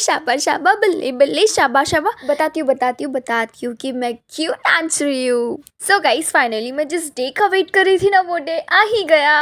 शाबा शाबा बल्ले बल्ले शाबा शाबा। बताती हूँ कि मैं क्यों नाच रही हूँ। सो गाइस फाइनली मैं जिस डे का वेट कर रही थी ना वो डे आ ही गया।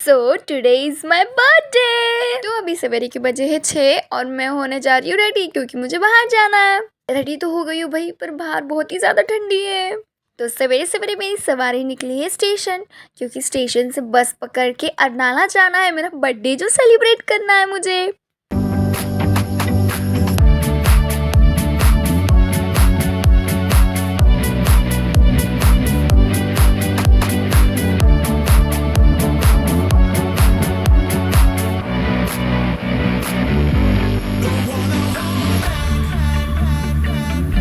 So today is my birthday. तो अभी सवेरे के बजे है 6 और मैं होने जा रही हूँ रेडी क्योंकि मुझे बाहर जाना है। रेडी तो हो गई हूँ भाई, पर बाहर बहुत ही ज़्यादा ठंडी है। तो सवेरे सवेरे मेरी सवारी निकली है स्टेशन, क्योंकि स्टेशन से बस पकड़ के अरनाला जाना है, मेरा बर्थडे जो सेलिब्रेट करना है मुझे।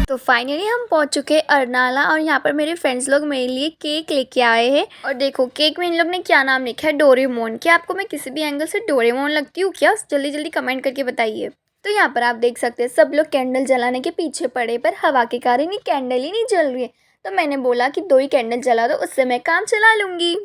तो फाइनली हम पहुंच चुके हैं अरनाला और यहाँ पर मेरे फ्रेंड्स लोग मेरे लिए केक लेके आए हैं। और देखो केक में इन लोग ने क्या नाम लिखा है, डोरेमोन। क्या आपको मैं किसी भी एंगल से डोरेमोन लगती हूँ क्या? जल्दी जल्दी कमेंट करके बताइए। तो यहाँ पर आप देख सकते हैं सब लोग कैंडल जलाने के पीछे पड़े, पर हवा के कारण ये कैंडल ही नहीं जल रही है। तो मैंने बोला कि 2 ही कैंडल जला दो, उससे मैं काम चला लूँगी।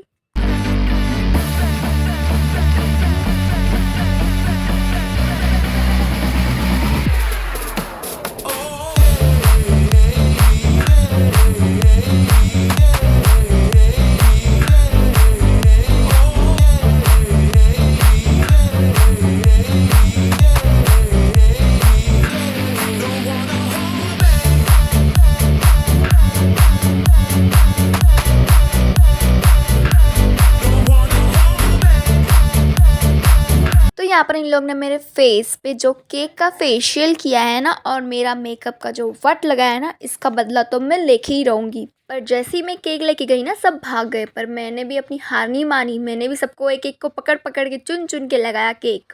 यहाँ पर इन लोग ने मेरे फेस पे जो केक का फेशियल किया है ना और मेरा मेकअप का जो वट लगाया है ना, इसका बदला तो मैं लेके ही रहूँगी। पर जैसे ही मैं केक लेके गई ना सब भाग गए, पर मैंने भी अपनी हार नहीं मानी। मैंने भी सबको एक एक को पकड़ पकड़ के चुन चुन के लगाया केक।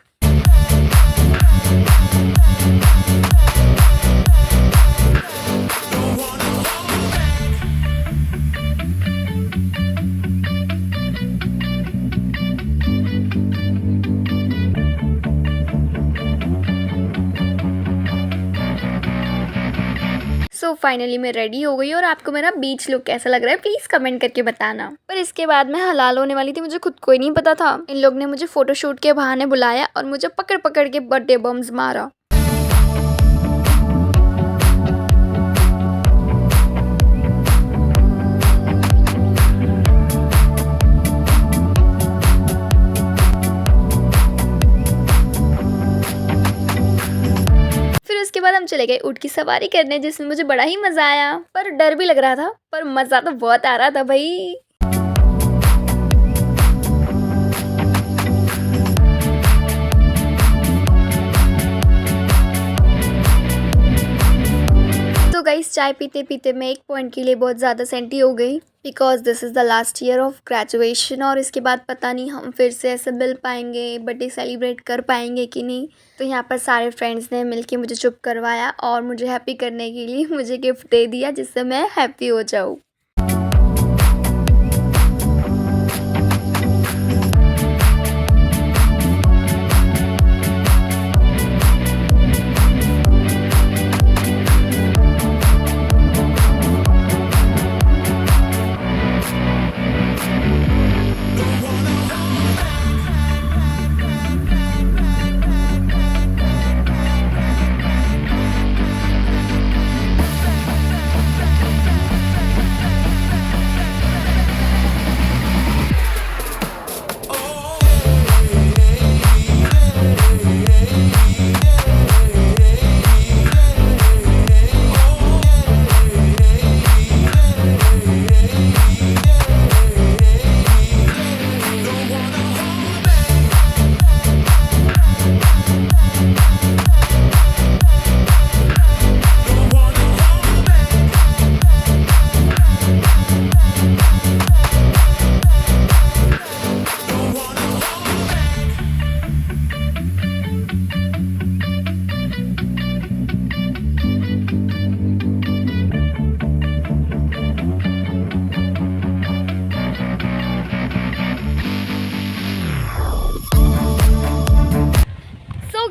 सो फाइनली मैं रेडी हो गई और आपको मेरा बीच लुक कैसा लग रहा है प्लीज़ कमेंट करके बताना। पर इसके बाद मैं हलाल होने वाली थी, मुझे खुद को ही नहीं पता था। इन लोग ने मुझे फोटोशूट के बहाने बुलाया और मुझे पकड़ पकड़ के बर्थडे बम्स मारा। उसके बाद हम चले गए ऊँट की सवारी करने, जिसमें मुझे बड़ा ही मज़ा आया, पर डर भी लग रहा था, पर मज़ा तो बहुत आ रहा था भाई। तो गाइस चाय पीते पीते मैं एक पॉइंट के लिए बहुत ज़्यादा सेंटी हो गई, because this is the last year of graduation और इसके बाद पता नहीं हम फिर से ऐसे मिल पाएंगे, बर्थडे सेलिब्रेट कर पाएंगे कि नहीं। तो यहाँ पर सारे फ्रेंड्स ने मिलके मुझे चुप करवाया और मुझे हैप्पी करने के लिए मुझे गिफ्ट दे दिया, जिससे मैं हैप्पी हो जाऊँ।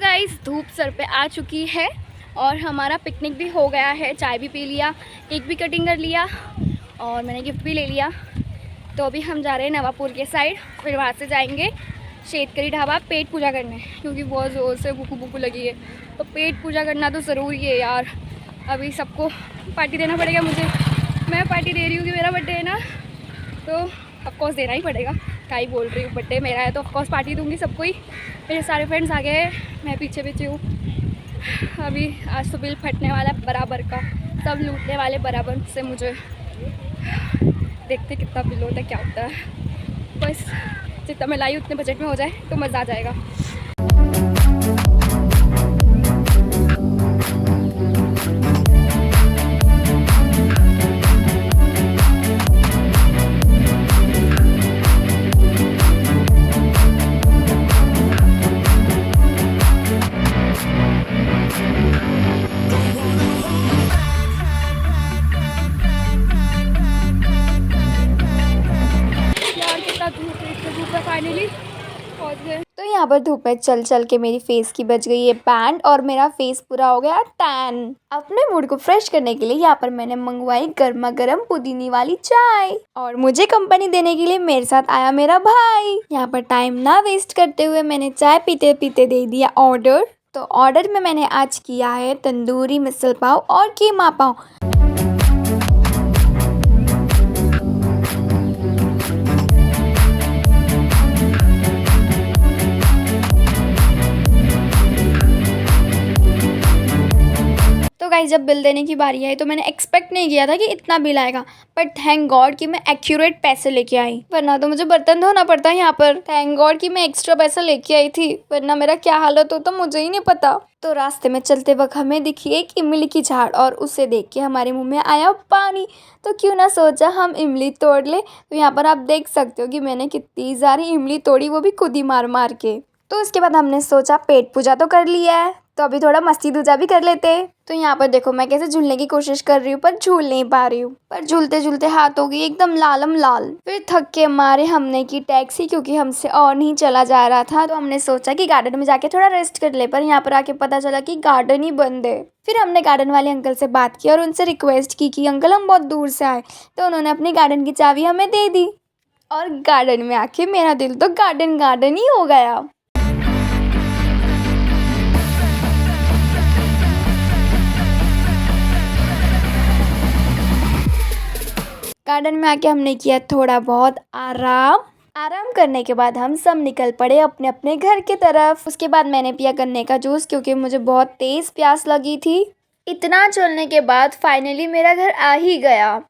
गाइस धूप सर पे आ चुकी है और हमारा पिकनिक भी हो गया है, चाय भी पी लिया, केक भी कटिंग कर लिया और मैंने गिफ्ट भी ले लिया। तो अभी हम जा रहे हैं नवापुर के साइड, फिर वहाँ से जाएंगे शेतकरी ढाबा पेट पूजा करने, क्योंकि बहुत ज़ोर से भूख भूख लगी है, तो पेट पूजा करना तो ज़रूरी है यार। अभी सबको पार्टी देना पड़ेगा मुझे। मैं पार्टी दे रही हूँ कि मेरा बर्थडे है ना, तो ऑफकोर्स देना ही पड़ेगा। क्या ही बोल रही हूँ, बर्थडे मेरा है तो ऑफकोर्स पार्टी दूँगी सबको ही। मेरे सारे फ्रेंड्स आ गए हैं, मैं पीछे पीछे हूँ। अभी आज तो बिल फटने वाला है बराबर का, सब लूटने वाले बराबर से मुझे। देखते कितना बिल होता है, क्या होता है। बस जितना मैं लाई उतने बजट में हो जाए तो मज़ा आ जाएगा। फाइनली पहुंच गए। तो यहाँ पर धूप में चल चल के मेरी फेस की बच गई है बैंड और मेरा फेस पूरा हो गया टैन। अपने मूड को फ्रेश करने के लिए यहाँ पर मैंने मंगवाई गर्मा गर्म पुदीने वाली चाय, और मुझे कंपनी देने के लिए मेरे साथ आया मेरा भाई। यहाँ पर टाइम ना वेस्ट करते हुए मैंने चाय पीते पीते दे दिया ऑर्डर। तो ऑर्डर में मैंने आज किया है तंदूरी मिसल पाव और कीमा पाव। गाइस जब बिल देने की बारी आई तो मैंने एक्सपेक्ट नहीं किया था कि इतना बिल आएगा, बट थैंक गॉड कि मैं एक्यूरेट पैसे लेके आई, वरना तो मुझे बर्तन धोना पड़ता है यहाँ पर। थैंक गॉड कि मैं एक्स्ट्रा पैसा लेके आई थी, वरना मेरा क्या हालत होता मुझे ही नहीं पता। तो रास्ते में चलते वक्त हमें दिखी एक इमली की झाड़, और उसे देख के हमारे मुंह में आया पानी। तो क्यों ना सोचा हम इमली तोड़ ले। तो यहाँ पर आप देख सकते हो कि मैंने कितनी सारी इमली तोड़ी, वो भी खुद ही मार मार के। तो उसके बाद हमने सोचा पेट पूजा तो कर लिया है, तो अभी थोड़ा मस्ती दूजा भी कर लेते। तो यहाँ पर देखो मैं कैसे झूलने की कोशिश कर रही हूँ, पर झूल नहीं पा रही हूँ। पर झूलते झूलते हाथ हो गई एकदम लालम लाल। फिर थक के मारे हमने की टैक्सी, क्योंकि हमसे और नहीं चला जा रहा था। तो हमने सोचा कि गार्डन में जाके थोड़ा रेस्ट कर ले, पर यहाँ पर आके पता चला कि गार्डन ही बंद है। फिर हमने गार्डन वाले अंकल से बात की और उनसे रिक्वेस्ट की कि अंकल हम बहुत दूर से आए। तो उन्होंने अपनी गार्डन की चाबी हमें दे दी, और गार्डन में आके मेरा दिल तो गार्डन गार्डन ही हो गया। गार्डन में आके हमने किया थोड़ा बहुत आराम करने के बाद हम सब निकल पड़े अपने अपने घर की तरफ। उसके बाद मैंने पिया गन्ने का जूस, क्योंकि मुझे बहुत तेज प्यास लगी थी। इतना चलने के बाद फाइनली मेरा घर आ ही गया।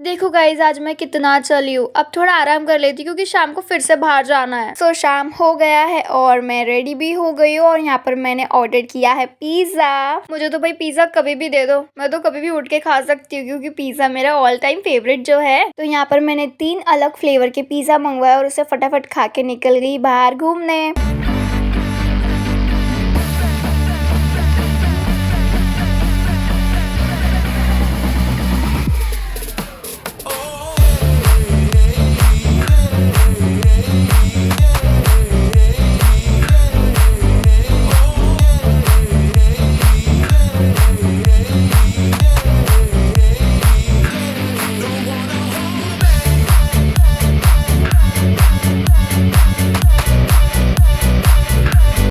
देखो गाइज आज मैं कितना चली हूँ। अब थोड़ा आराम कर लेती क्योंकि शाम को फिर से बाहर जाना है। सो शाम हो गया है और मैं रेडी भी हो गई हूँ, और यहाँ पर मैंने ऑर्डर किया है पिज्जा। मुझे तो भाई पिज्जा कभी भी दे दो, मैं तो कभी भी उठ के खा सकती हूँ, क्योंकि पिज्जा मेरा ऑल टाइम फेवरेट जो है। तो यहाँ पर मैंने 3 अलग फ्लेवर के पिज्जा मंगवाया और उसे फटाफट खा के निकल गई बाहर घूमने।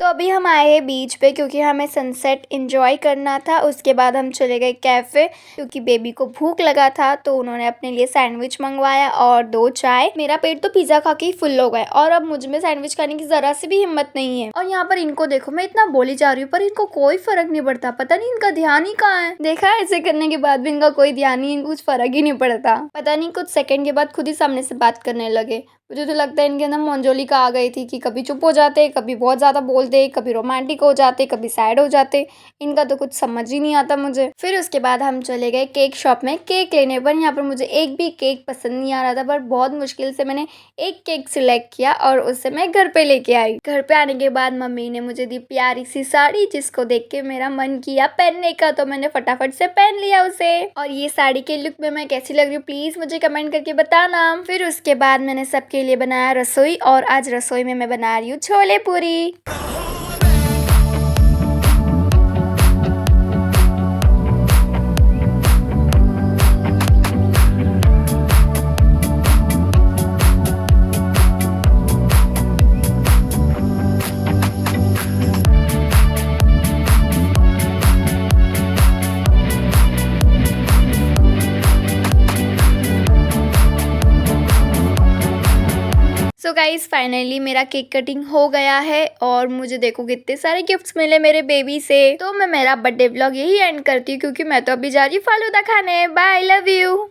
अभी हम आए हैं बीच पे, क्योंकि हमें सनसेट एंजॉय करना था। उसके बाद हम चले गए कैफ़े, क्योंकि बेबी को भूख लगा था, तो उन्होंने अपने लिए सैंडविच मंगवाया और 2 चाय। मेरा पेट तो पिज़्ज़ा खा के ही फुल हो गया, और अब मुझ में सैंडविच खाने की ज़रा सी भी हिम्मत नहीं है। और यहाँ पर इनको देखो, मैं इतना बोली जा रही हूँ पर इनको कोई फर्क नहीं पड़ता। पता नहीं इनका ध्यान ही कहाँ है। देखा ऐसे करने के बाद भी इनका कोई ध्यान नहीं, कुछ फर्क ही नहीं पड़ता। पता नहीं कुछ सेकंड के बाद खुद ही सामने से बात करने लगे। मुझे तो लगता है इनके अंदर मंजोलिका आ गई थी कि कभी चुप हो जाते, कभी बहुत ज़्यादा बोलते, कभी रोमांटिक हो जाते, कभी सैड हो जाते। इनका तो कुछ समझ ही नहीं आता मुझे। फिर उसके बाद हम चले गए केक शॉप में केक लेने पर। यहाँ पर मुझे एक भी केक पसंद नहीं आ रहा था, पर बहुत मुश्किल से मैंने एक केक सिलेक्ट किया और उसे मैं घर पे लेके आई। घर पे आने के बाद मम्मी ने मुझे दी प्यारी सी साड़ी, जिसको देख के मेरा मन किया पहनने का, तो मैंने फटाफट से पहन लिया उसे। और ये साड़ी के लुक में मैं कैसी लग रही हूँ प्लीज मुझे कमेंट करके बताना। फिर उसके बाद मैंने सबके लिए बनाया रसोई, और आज रसोई में मैं बना रही हूँ छोले पूरी। गाइस फाइनली मेरा केक कटिंग हो गया है और मुझे देखो कितने सारे गिफ्ट्स मिले मेरे बेबी से। तो मैं मेरा बर्थडे व्लॉग यही एंड करती हूँ क्योंकि मैं तो अभी जा रही हूँ फालूदा खाने। Bye, love you.